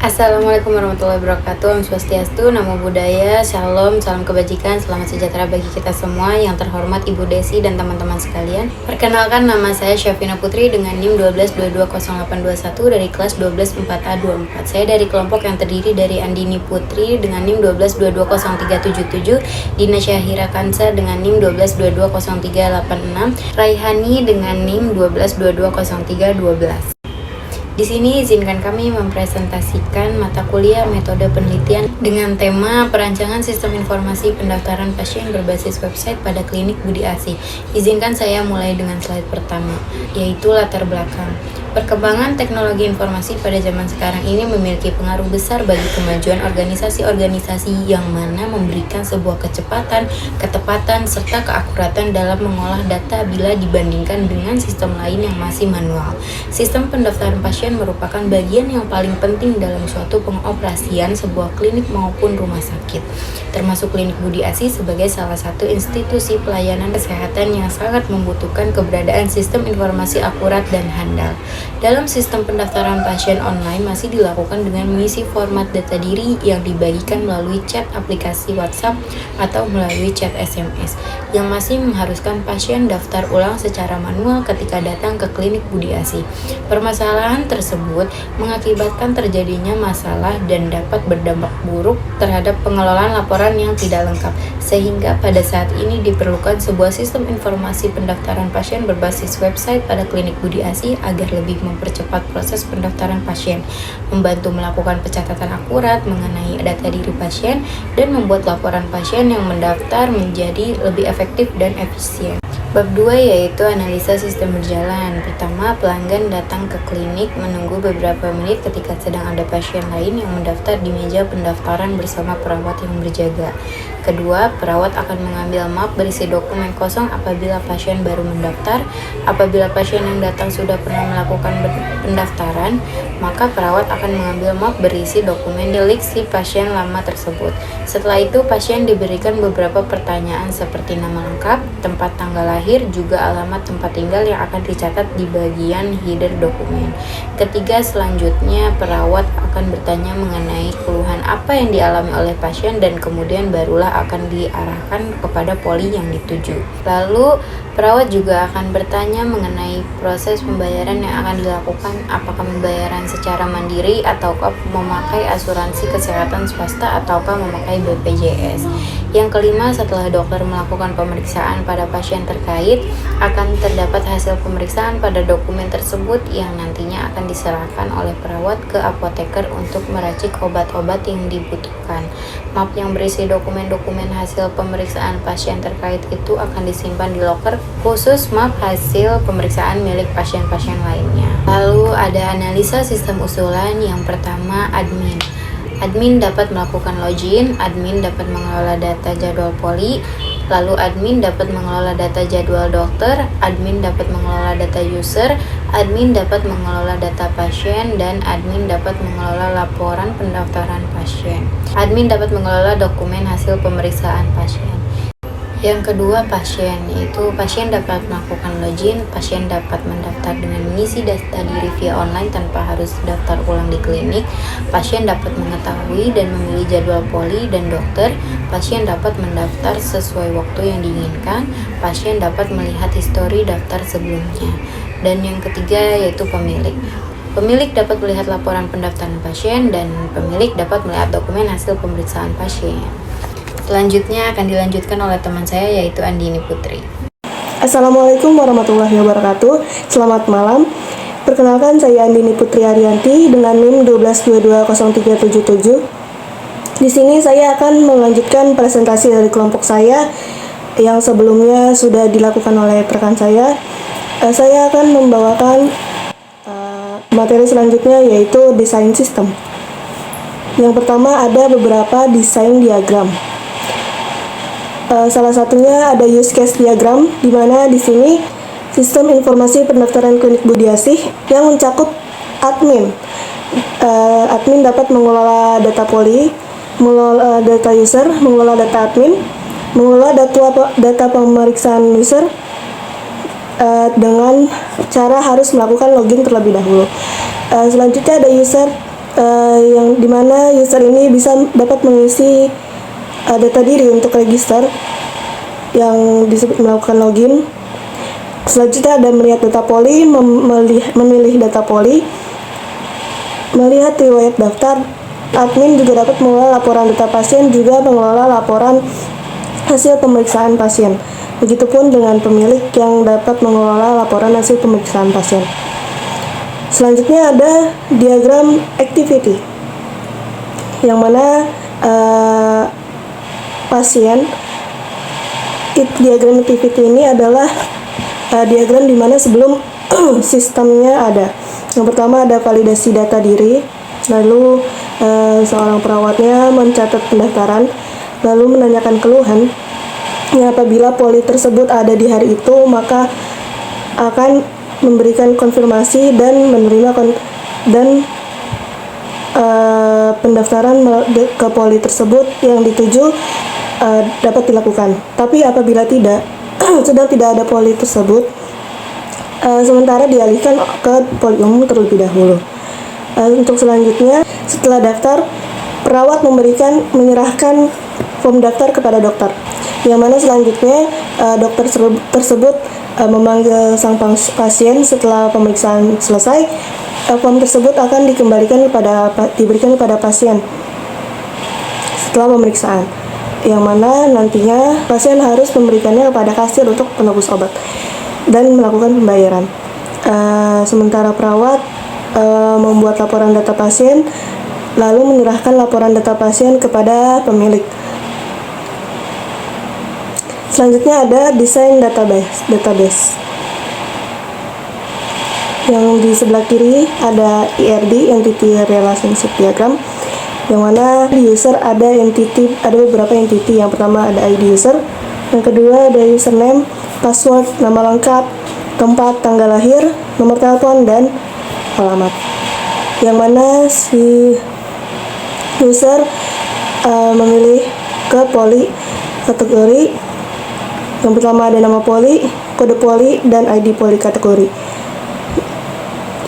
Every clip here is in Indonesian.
Assalamualaikum warahmatullahi wabarakatuh. Om Swastiastu, Namo Buddhaya, Shalom, salam kebajikan, selamat sejahtera bagi kita semua. Yang terhormat Ibu Desi dan teman-teman sekalian. Perkenalkan, nama saya Syafina Putri dengan NIM 12220821 dari kelas 12 4A24. Saya dari kelompok yang terdiri dari Andini Putri dengan NIM 12220377, Dina Syahira Kansa dengan NIM 12220386, Raihani dengan NIM 12220312. Di sini izinkan kami mempresentasikan mata kuliah metode penelitian dengan tema perancangan sistem informasi pendaftaran pasien berbasis website pada klinik Budi Asih. Izinkan saya mulai dengan slide pertama, yaitu latar belakang. Perkembangan teknologi informasi pada zaman sekarang ini memiliki pengaruh besar bagi kemajuan organisasi-organisasi yang mana memberikan sebuah kecepatan, ketepatan, serta keakuratan dalam mengolah data bila dibandingkan dengan sistem lain yang masih manual. Sistem pendaftaran pasien merupakan bagian yang paling penting dalam suatu pengoperasian sebuah klinik maupun rumah sakit, termasuk klinik Budi Asih sebagai salah satu institusi pelayanan kesehatan yang sangat membutuhkan keberadaan sistem informasi akurat dan handal. Dalam sistem pendaftaran pasien online masih dilakukan dengan mengisi format data diri yang dibagikan melalui chat aplikasi WhatsApp atau melalui chat SMS, yang masih mengharuskan pasien daftar ulang secara manual ketika datang ke klinik Budi Asih. Permasalahan tersebut mengakibatkan terjadinya masalah dan dapat berdampak buruk terhadap pengelolaan laporan yang tidak lengkap, sehingga pada saat ini diperlukan sebuah sistem informasi pendaftaran pasien berbasis website pada klinik Budi Asih agar lebih mempercepat proses pendaftaran pasien, membantu melakukan pencatatan akurat mengenai data diri pasien, dan membuat laporan pasien yang mendaftar menjadi lebih efektif dan efisien. Bab 2 yaitu analisa sistem berjalan. Pertama, pelanggan datang ke klinik menunggu beberapa menit ketika sedang ada pasien lain yang mendaftar di meja pendaftaran bersama perawat yang berjaga. Kedua, perawat akan mengambil map berisi dokumen kosong apabila pasien baru mendaftar. Apabila pasien yang datang sudah pernah melakukan pendaftaran, maka perawat akan mengambil map berisi dokumen milik si pasien lama tersebut. Setelah itu, pasien diberikan beberapa pertanyaan seperti nama lengkap, tempat tanggal lahir, juga alamat tempat tinggal yang akan dicatat di bagian header dokumen. Ketiga, selanjutnya perawat akan bertanya mengenai keluhan apa yang dialami oleh pasien dan kemudian barulah akan diarahkan kepada poli yang dituju. Lalu, perawat juga akan bertanya mengenai proses pembayaran yang akan dilakukan, apakah pembayaran secara mandiri ataukah memakai asuransi kesehatan swasta ataukah memakai BPJS. Yang kelima, setelah dokter melakukan pemeriksaan pada pasien terkait, akan terdapat hasil pemeriksaan pada dokumen tersebut yang nantinya akan diserahkan oleh perawat ke apoteker untuk meracik obat-obat yang dibutuhkan. Map yang berisi dokumen-dokumen hasil pemeriksaan pasien terkait itu akan disimpan di loker khusus map hasil pemeriksaan milik pasien-pasien lainnya. Lalu ada analisa sistem usulan. Yang pertama, admin. Admin dapat melakukan login, admin dapat mengelola data jadwal poli, lalu admin dapat mengelola data jadwal dokter, admin dapat mengelola data user, admin dapat mengelola data pasien, dan admin dapat mengelola laporan pendaftaran pasien. Admin dapat mengelola dokumen hasil pemeriksaan pasien. Yang kedua, pasien, yaitu pasien dapat melakukan login, pasien dapat mendaftar dengan mengisi data diri via online tanpa harus daftar ulang di klinik, pasien dapat mengetahui dan memilih jadwal poli dan dokter, pasien dapat mendaftar sesuai waktu yang diinginkan, pasien dapat melihat histori daftar sebelumnya. Dan yang ketiga yaitu pemilik. Pemilik dapat melihat laporan pendaftaran pasien dan pemilik dapat melihat dokumen hasil pemeriksaan pasien. Selanjutnya akan dilanjutkan oleh teman saya yaitu Andini Putri. Assalamualaikum warahmatullahi wabarakatuh. Selamat malam. Perkenalkan, saya Andini Putri Arianti dengan NIM 12220377. Di sini saya akan melanjutkan presentasi dari kelompok saya yang sebelumnya sudah dilakukan oleh rekan saya. Saya akan membawakan materi selanjutnya yaitu desain sistem. Yang pertama ada beberapa desain diagram. Salah satunya ada use case diagram, di mana di sini sistem informasi pendaftaran klinik Budi Asih yang mencakup admin. Admin dapat mengelola data poli, mengelola data user, mengelola data admin, mengelola data pemeriksaan user dengan cara harus melakukan login terlebih dahulu. Selanjutnya ada user. yang dimana user ini dapat mengisi data diri untuk register yang disebut melakukan login. Selanjutnya ada melihat data poli, memilih data poli, melihat riwayat daftar. Admin juga dapat mengelola laporan data pasien, juga mengelola laporan hasil pemeriksaan pasien. Begitupun dengan pemilik yang dapat mengelola laporan hasil pemeriksaan pasien. Selanjutnya ada diagram activity, yang mana diagram activity ini adalah diagram di mana sebelum sistemnya ada. Yang pertama ada validasi data diri, lalu seorang perawatnya mencatat pendaftaran, lalu menanyakan keluhan. Apabila poli tersebut ada di hari itu, maka akan memberikan konfirmasi dan menerima pendaftaran ke poli tersebut yang dituju dapat dilakukan. Tapi apabila sedang tidak ada poli tersebut, sementara dialihkan ke poli umum terlebih dahulu. Untuk selanjutnya, setelah daftar, perawat menyerahkan form daftar kepada dokter, yang mana selanjutnya dokter tersebut memanggil sang pasien. Setelah pemeriksaan selesai, form tersebut akan diberikan kepada pasien setelah pemeriksaan, yang mana nantinya pasien harus memberikannya kepada kasir untuk penebus obat dan melakukan pembayaran. Sementara perawat membuat laporan data pasien, lalu menyerahkan laporan data pasien kepada pemilik. Selanjutnya ada desain database. Yang di sebelah kiri ada ERD, Entity Relationship Diagram, yang mana di user ada beberapa entity. Yang pertama ada ID user, yang kedua ada username, password, nama lengkap, tempat, tanggal lahir, nomor telepon, dan alamat. Yang mana si user memilih ke poli kategori. Yang pertama ada nama poli, kode poli, dan ID poli kategori.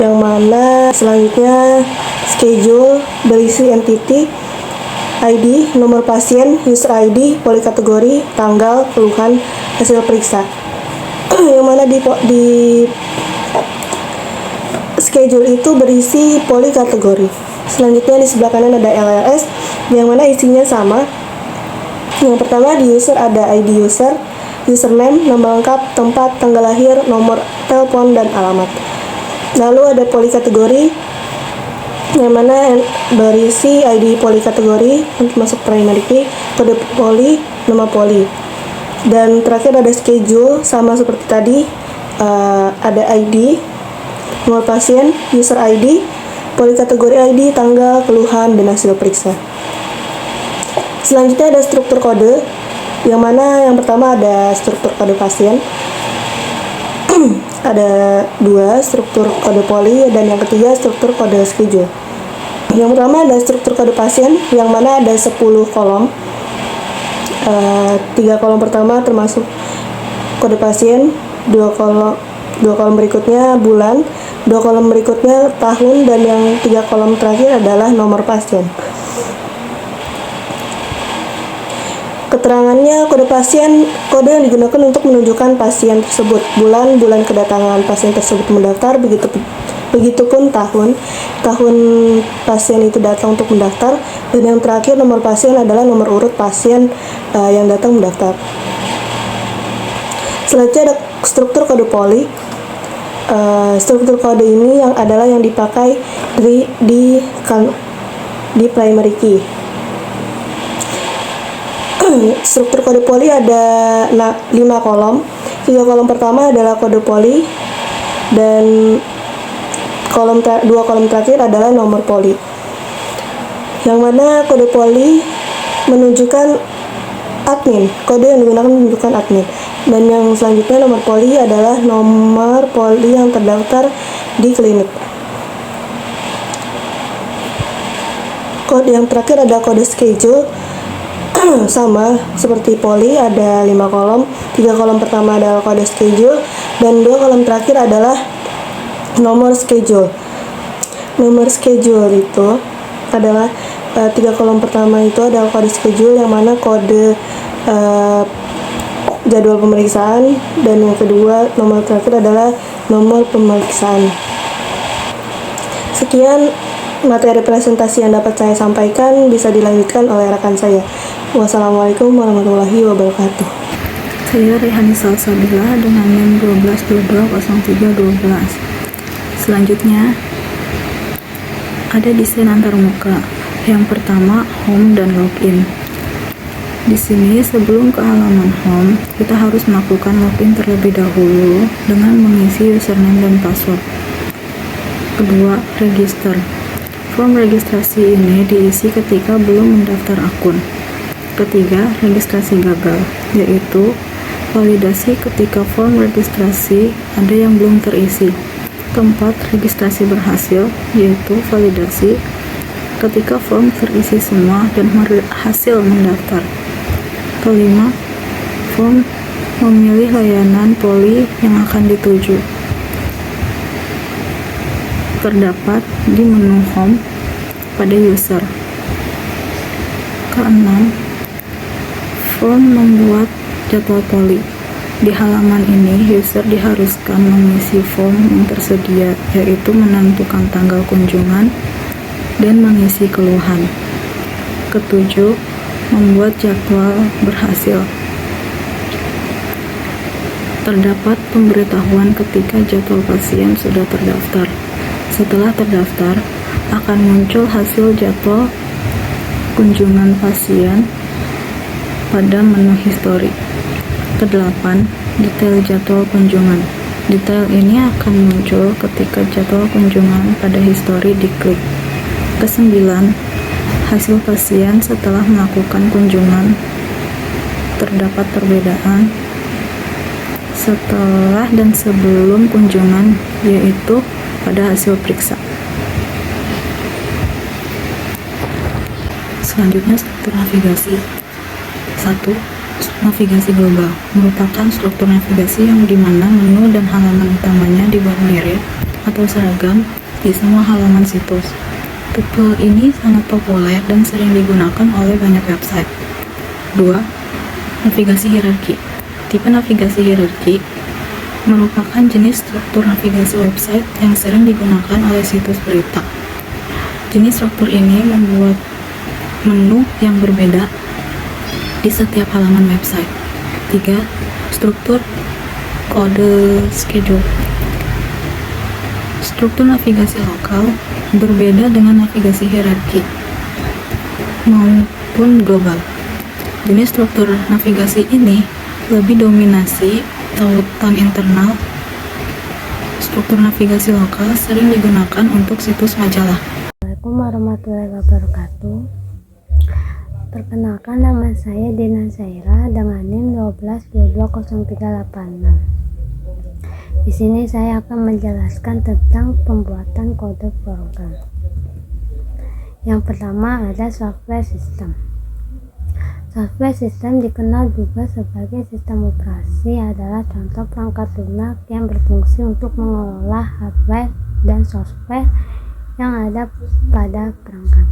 Yang mana selanjutnya schedule berisi entity, ID, nomor pasien, user ID, poli kategori, tanggal, keluhan, hasil periksa. Yang mana di schedule itu berisi poli kategori. Selanjutnya di sebelah kanan ada LLS, yang mana isinya sama. Yang pertama di user ada ID user, username, nama lengkap, tempat, tanggal lahir, nomor telepon, dan alamat. Lalu ada poli kategori, yang mana berisi ID poli kategori untuk masuk primary key, kode poli, nama poli. Dan terakhir ada schedule, sama seperti tadi, ada ID, nomor pasien, user ID, poli kategori ID, tanggal, keluhan, dan hasil periksa. Selanjutnya ada struktur kode, yang mana yang pertama ada struktur kode pasien, ada 2 struktur kode poli, dan yang ketiga struktur kode schedule. Yang pertama ada struktur kode pasien, yang mana ada 10 kolom. 3 kolom pertama termasuk kode pasien, 2 kolom berikutnya bulan, 2 kolom berikutnya tahun, dan yang 3 kolom terakhir adalah nomor pasien. Keterangannya, kode pasien, kode yang digunakan untuk menunjukkan pasien tersebut, bulan kedatangan pasien tersebut mendaftar, begitupun tahun pasien itu datang untuk mendaftar, dan yang terakhir nomor pasien adalah nomor urut pasien yang datang mendaftar. Selanjutnya ada struktur kode poli. Struktur kode ini adalah yang dipakai di primary key. Struktur kode poli ada 5 kolom. 3 kolom pertama adalah kode poli, dan 2 kolom terakhir adalah nomor poli. Yang mana kode poli menunjukkan admin, kode yang digunakan menunjukkan admin. Dan yang selanjutnya nomor poli adalah nomor poli yang terdaftar di klinik. Kode yang terakhir ada kode schedule. Sama seperti poli, ada 5 kolom. 3 kolom pertama adalah kode schedule, dan 2 kolom terakhir adalah nomor schedule. Nomor schedule itu adalah 3 kolom pertama itu adalah kode schedule, yang mana kode jadwal pemeriksaan, dan yang kedua nomor terakhir adalah nomor pemeriksaan. Sekian materi presentasi yang dapat saya sampaikan, bisa dilanjutkan oleh rekan saya. Wassalamualaikum warahmatullahi wabarakatuh. Saya Rehani Salsabila dengan NIM 12220312. Selanjutnya ada desain antarmuka. Yang pertama, home dan login. Di sini sebelum ke halaman home, kita harus melakukan login terlebih dahulu dengan mengisi username dan password. Kedua, register. Form registrasi ini diisi ketika belum mendaftar akun. Ketiga, registrasi gagal, yaitu validasi ketika form registrasi ada yang belum terisi. Keempat, registrasi berhasil, yaitu validasi ketika form terisi semua dan berhasil mendaftar. Kelima, form memilih layanan poli yang akan dituju. Terdapat di menu home pada user. Keenam, form membuat jadwal poli. Di halaman ini, user diharuskan mengisi form yang tersedia, yaitu menentukan tanggal kunjungan dan mengisi keluhan. Ketujuh, membuat jadwal berhasil. Terdapat pemberitahuan ketika jadwal pasien sudah terdaftar. Setelah terdaftar, akan muncul hasil jadwal kunjungan pasien pada menu histori. Kedelapan, detail jadwal kunjungan. Detail ini akan muncul ketika jadwal kunjungan pada histori diklik. Kesembilan, hasil pasien setelah melakukan kunjungan. Terdapat perbedaan setelah dan sebelum kunjungan, yaitu pada hasil periksa. Selanjutnya, struktur navigasi. 1. Navigasi global merupakan struktur navigasi yang dimana menu dan halaman utamanya dibuat mirip atau seragam di semua halaman situs. Tipe ini sangat populer dan sering digunakan oleh banyak website. 2. Navigasi hierarki. Tipe navigasi hierarki merupakan jenis struktur navigasi website yang sering digunakan oleh situs berita. Jenis struktur ini membuat menu yang berbeda di setiap halaman website. 3. Struktur kode schedule. Struktur navigasi lokal berbeda dengan navigasi hierarki maupun global. Jenis struktur navigasi ini lebih dominasi tautan internal. Struktur navigasi lokal sering digunakan untuk situs majalah. Assalamualaikum warahmatullahi wabarakatuh. Perkenalkan, nama saya Dina Zaira dengan NIM 12220386. Di sini saya akan menjelaskan tentang pembuatan kode program. Yang pertama ada software system. Software system dikenal juga sebagai sistem operasi, adalah contoh perangkat lunak yang berfungsi untuk mengelola hardware dan software yang ada pada perangkat.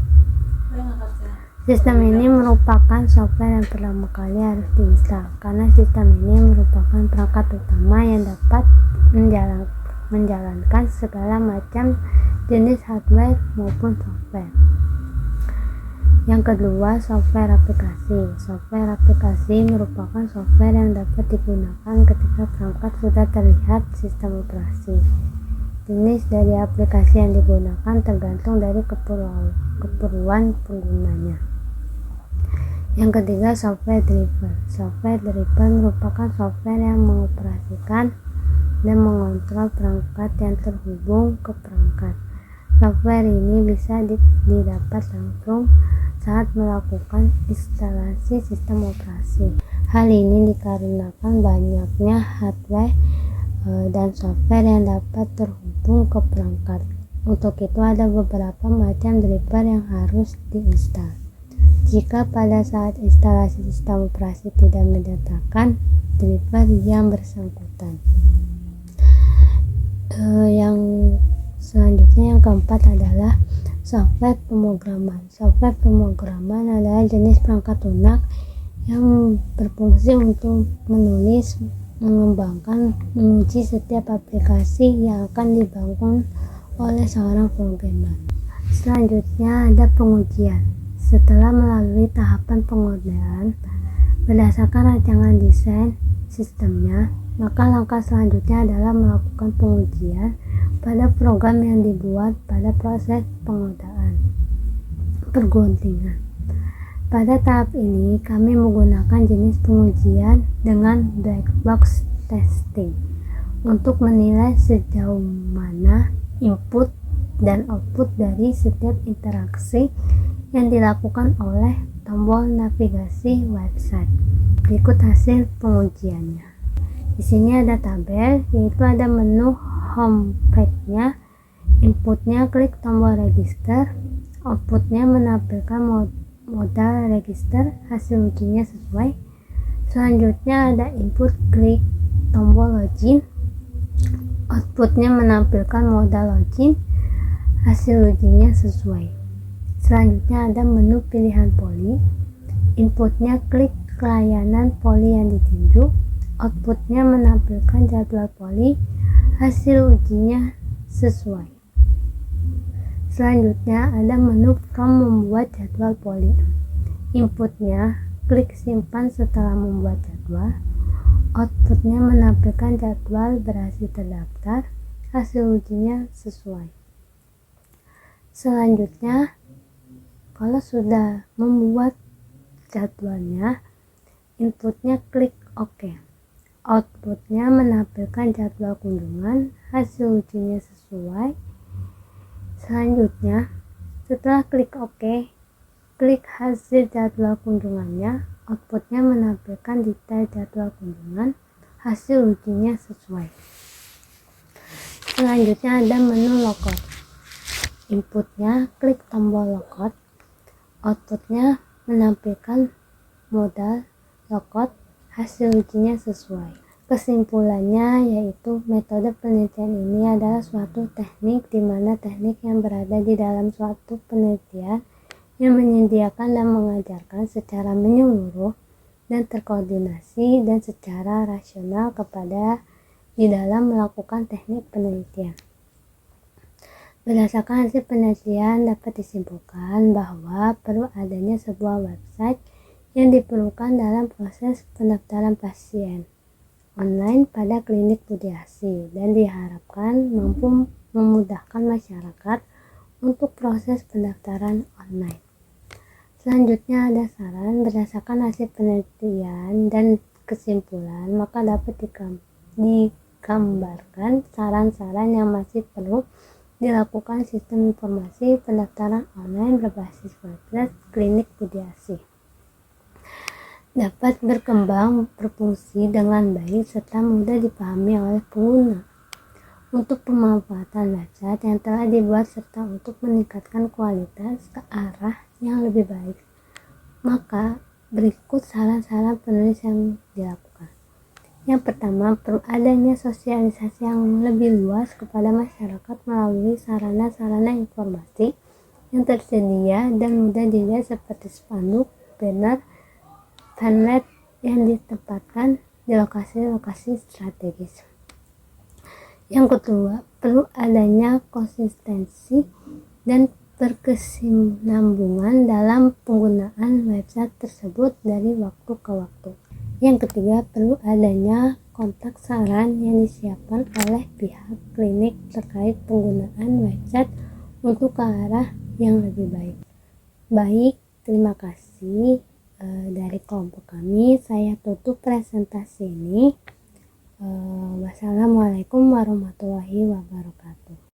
Sistem ini merupakan software yang pertama kali harus diinstal, karena sistem ini merupakan perangkat utama yang dapat menjalankan segala macam jenis hardware maupun software. Yang kedua, software aplikasi. Software aplikasi merupakan software yang dapat digunakan ketika perangkat sudah terlihat sistem operasi. Jenis dari aplikasi yang digunakan tergantung dari keperluan penggunanya. Yang ketiga, software driver. Software driver merupakan software yang mengoperasikan dan mengontrol perangkat yang terhubung ke perangkat. Software ini bisa didapat langsung saat melakukan instalasi sistem operasi. Hal ini dikarenakan banyaknya hardware dan software yang dapat terhubung ke perangkat. Untuk itu ada beberapa macam driver yang harus diinstal. Jika pada saat instalasi sistem operasi tidak mendaftarkan driver yang bersangkutan. Yang selanjutnya, yang keempat adalah software pemrograman. Software pemrograman adalah jenis perangkat lunak yang berfungsi untuk menulis, mengembangkan, menguji setiap aplikasi yang akan dibangun oleh seorang programmer. Selanjutnya ada pengujian. Setelah melalui tahapan pengodaan berdasarkan rancangan desain sistemnya, maka langkah selanjutnya adalah melakukan pengujian pada program yang dibuat pada proses pengodaan perguntingan. Pada tahap ini, kami menggunakan jenis pengujian dengan black box testing untuk menilai sejauh mana input dan output dari setiap interaksi yang dilakukan oleh tombol navigasi website. Berikut hasil pengujiannya. Di sini ada tabel, yaitu ada menu home page-nya, inputnya klik tombol register, outputnya menampilkan modal register, hasil ujinya sesuai. Selanjutnya ada input, klik tombol login, outputnya menampilkan modal login, hasil ujinya sesuai. Selanjutnya ada menu pilihan poli, inputnya klik layanan poli yang ditunjuk, outputnya menampilkan jadwal poli, hasil ujinya sesuai. Selanjutnya ada menu from membuat jadwal poli. Inputnya klik simpan setelah membuat jadwal. Outputnya menampilkan jadwal berhasil terdaftar. Hasil ujinya sesuai. Selanjutnya, kalau sudah membuat jadwalnya, inputnya klik OK. Outputnya menampilkan jadwal kunjungan. Hasil ujinya sesuai. Selanjutnya, setelah klik OK, klik hasil jadwal kunjungannya, outputnya menampilkan detail jadwal kunjungan, hasil ujinya sesuai. Selanjutnya ada menu logout. Inputnya klik tombol logout, outputnya menampilkan modal logout, hasil ujinya sesuai. Kesimpulannya yaitu metode penelitian ini adalah suatu teknik di mana teknik yang berada di dalam suatu penelitian yang menyediakan dan mengajarkan secara menyeluruh dan terkoordinasi dan secara rasional kepada di dalam melakukan teknik penelitian. Berdasarkan hasil penelitian dapat disimpulkan bahwa perlu adanya sebuah website yang diperlukan dalam proses pendaftaran pasien online pada klinik Budi Asi dan diharapkan mampu memudahkan masyarakat untuk proses pendaftaran online. Selanjutnya ada saran berdasarkan hasil penelitian dan kesimpulan, maka dapat digambarkan saran-saran yang masih perlu dilakukan sistem informasi pendaftaran online berbasis website klinik Budi Asi. Dapat berkembang berfungsi dengan baik serta mudah dipahami oleh pengguna untuk pemanfaatan website yang telah dibuat serta untuk meningkatkan kualitas ke arah yang lebih baik. Maka berikut saran-saran penulis yang dilakukan. Yang pertama, perlu adanya sosialisasi yang lebih luas kepada masyarakat melalui sarana-sarana informasi yang tersedia dan mudah dilihat seperti spanduk, banner, pamflet yang ditempatkan di lokasi-lokasi strategis. Yang kedua, perlu adanya konsistensi dan berkesinambungan dalam penggunaan website tersebut dari waktu ke waktu. Yang ketiga, perlu adanya kontak saran yang disiapkan oleh pihak klinik terkait penggunaan website untuk ke arah yang lebih baik. Baik, terima kasih. Dari kelompok kami, saya tutup presentasi ini. Wassalamualaikum warahmatullahi wabarakatuh.